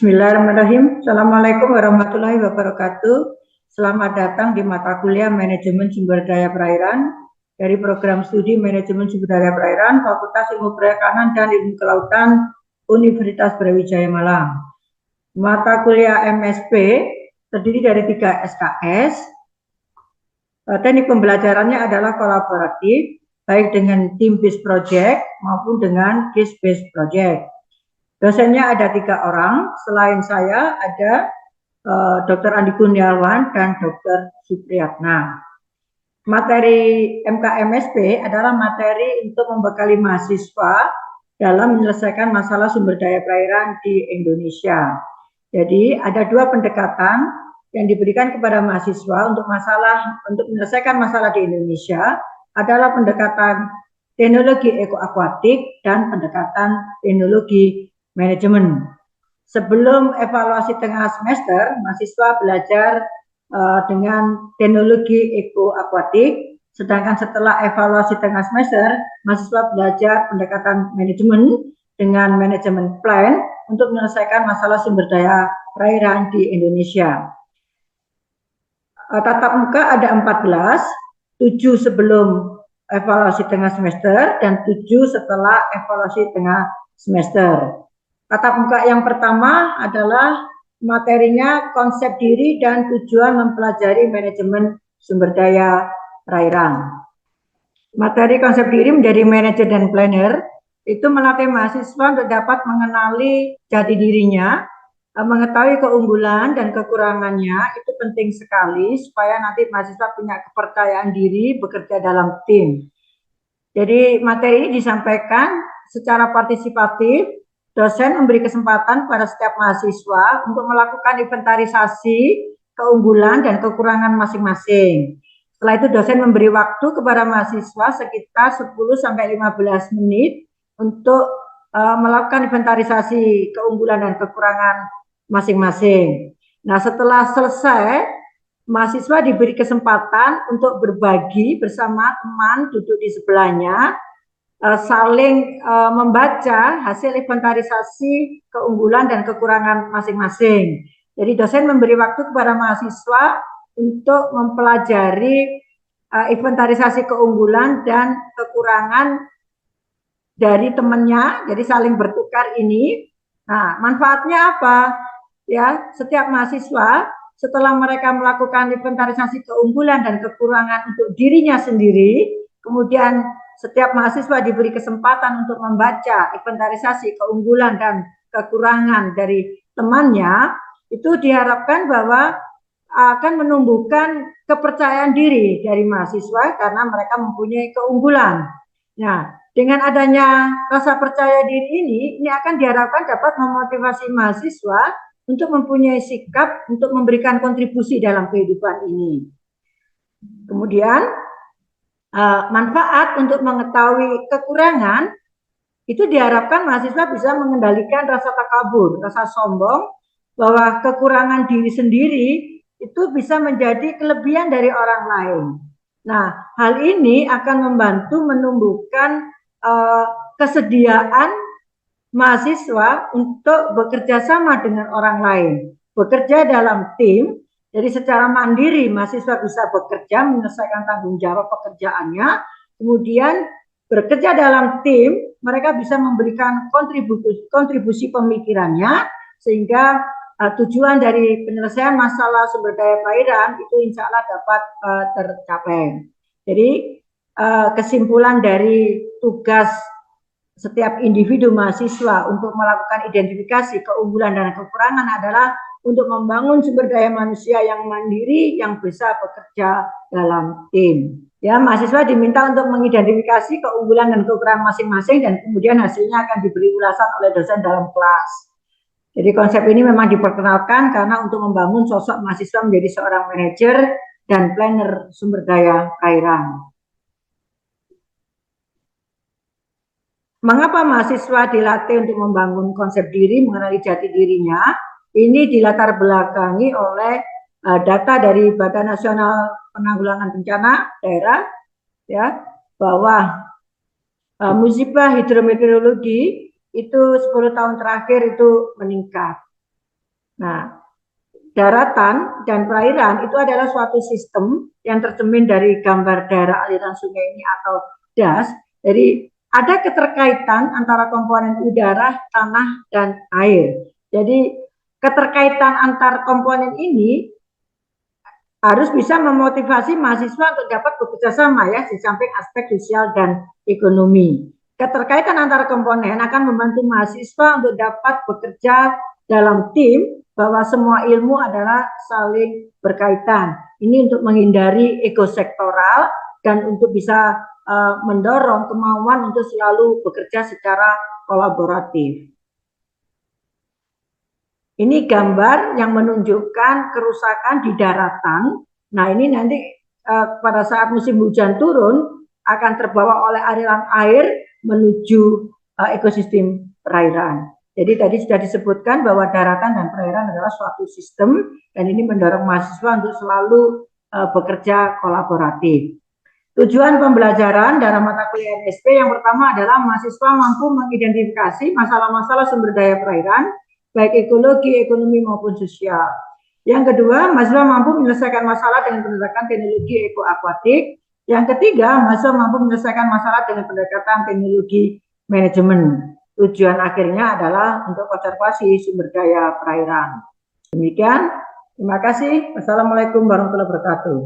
Bismillahirrahmanirrahim. Assalamualaikum warahmatullahi wabarakatuh. Selamat datang di mata kuliah Manajemen Sumber Daya Perairan dari program studi Manajemen Sumber Daya Perairan Fakultas Ilmu Perikanan dan Ilmu Kelautan Universitas Brawijaya Malang. Mata kuliah MSP terdiri dari 3 SKS. Teknik pembelajarannya adalah kolaboratif, baik dengan tim based project maupun dengan case based project. Dosennya ada 3 orang, selain saya ada Dr. Andi Kurniawan dan Dr. Supriyatna. Materi MKMSP adalah materi untuk membekali mahasiswa dalam menyelesaikan masalah sumber daya perairan di Indonesia. Jadi ada 2 pendekatan yang diberikan kepada mahasiswa untuk menyelesaikan masalah di Indonesia adalah pendekatan teknologi ekoakuatik dan pendekatan teknologi manajemen. Sebelum evaluasi tengah semester, mahasiswa belajar dengan teknologi ekoakuatik, sedangkan setelah evaluasi tengah semester, mahasiswa belajar pendekatan manajemen dengan manajemen plan untuk menyelesaikan masalah sumber daya perairan di Indonesia. Tatap muka ada 14, 7 sebelum evaluasi tengah semester dan 7 setelah evaluasi tengah semester. Tatap muka yang pertama adalah materinya konsep diri dan tujuan mempelajari manajemen sumber daya perairan. Materi konsep diri menjadi manajer dan planner itu melatih mahasiswa untuk dapat mengenali jati dirinya, mengetahui keunggulan dan kekurangannya. Itu penting sekali supaya nanti mahasiswa punya kepercayaan diri bekerja dalam tim. Jadi materi ini disampaikan secara partisipatif. Dosen memberi kesempatan pada setiap mahasiswa untuk melakukan inventarisasi keunggulan dan kekurangan masing-masing. Setelah itu dosen memberi waktu kepada mahasiswa sekitar 10-15 menit untuk melakukan inventarisasi keunggulan dan kekurangan masing-masing. Nah, setelah selesai, mahasiswa diberi kesempatan untuk berbagi bersama teman duduk di sebelahnya, saling membaca hasil inventarisasi keunggulan dan kekurangan masing-masing. Jadi dosen memberi waktu kepada mahasiswa untuk mempelajari inventarisasi keunggulan dan kekurangan dari temannya, jadi saling bertukar ini. Nah, manfaatnya apa? Ya, setiap mahasiswa setelah mereka melakukan inventarisasi keunggulan dan kekurangan untuk dirinya sendiri, kemudian setiap mahasiswa diberi kesempatan untuk membaca inventarisasi keunggulan dan kekurangan dari temannya, itu diharapkan bahwa akan menumbuhkan kepercayaan diri dari mahasiswa karena mereka mempunyai keunggulan. Nah, dengan adanya rasa percaya diri ini akan diharapkan dapat memotivasi mahasiswa untuk mempunyai sikap untuk memberikan kontribusi dalam kehidupan ini. Kemudian manfaat untuk mengetahui kekurangan itu diharapkan mahasiswa bisa mengendalikan rasa takabur, rasa sombong, bahwa kekurangan diri sendiri itu bisa menjadi kelebihan dari orang lain. Nah, hal ini akan membantu menumbuhkan kesediaan mahasiswa untuk bekerja sama dengan orang lain, bekerja dalam tim. Jadi secara mandiri mahasiswa bisa bekerja menyelesaikan tanggung jawab pekerjaannya, kemudian bekerja dalam tim, mereka bisa memberikan kontribusi pemikirannya sehingga tujuan dari penyelesaian masalah sumber daya perairan itu insya Allah dapat tercapai. Jadi kesimpulan dari tugas setiap individu mahasiswa untuk melakukan identifikasi keunggulan dan kekurangan adalah untuk membangun sumber daya manusia yang mandiri yang bisa bekerja dalam tim. Ya, mahasiswa diminta untuk mengidentifikasi keunggulan dan kekurangan masing-masing dan kemudian hasilnya akan diberi ulasan oleh dosen dalam kelas. Jadi konsep ini memang diperkenalkan karena untuk membangun sosok mahasiswa menjadi seorang manajer dan planner sumber daya perairan. Mengapa mahasiswa dilatih untuk membangun konsep diri, mengenali jati dirinya? Ini dilatar belakangi oleh data dari Badan Nasional Penanggulangan Bencana Daerah, ya, bahwa musibah hidrometeorologi itu 10 tahun terakhir itu meningkat. Nah, daratan dan perairan itu adalah suatu sistem yang tercermin dari gambar daerah aliran sungai ini atau DAS. Jadi ada keterkaitan antara komponen udara, tanah, dan air. Jadi keterkaitan antar komponen ini harus bisa memotivasi mahasiswa untuk dapat bekerja sama ya di samping aspek sosial dan ekonomi. Keterkaitan antara komponen akan membantu mahasiswa untuk dapat bekerja dalam tim bahwa semua ilmu adalah saling berkaitan. Ini untuk menghindari ego sektoral dan untuk bisa mendorong kemauan untuk selalu bekerja secara kolaboratif. Ini gambar yang menunjukkan kerusakan di daratan. Nah, ini nanti pada saat musim hujan turun akan terbawa oleh aliran air menuju ekosistem perairan. Jadi tadi sudah disebutkan bahwa daratan dan perairan adalah suatu sistem dan ini mendorong mahasiswa untuk selalu bekerja kolaboratif. Tujuan pembelajaran dalam mata kuliah SP yang pertama adalah mahasiswa mampu mengidentifikasi masalah-masalah sumber daya perairan, baik ekologi, ekonomi maupun sosial. Yang kedua, mahasiswa mampu menyelesaikan masalah dengan pendekatan teknologi ekoakuatik. Yang ketiga, mahasiswa mampu menyelesaikan masalah dengan pendekatan teknologi manajemen. Tujuan akhirnya adalah untuk konservasi sumber daya perairan. Demikian, terima kasih. Wassalamualaikum warahmatullahi wabarakatuh.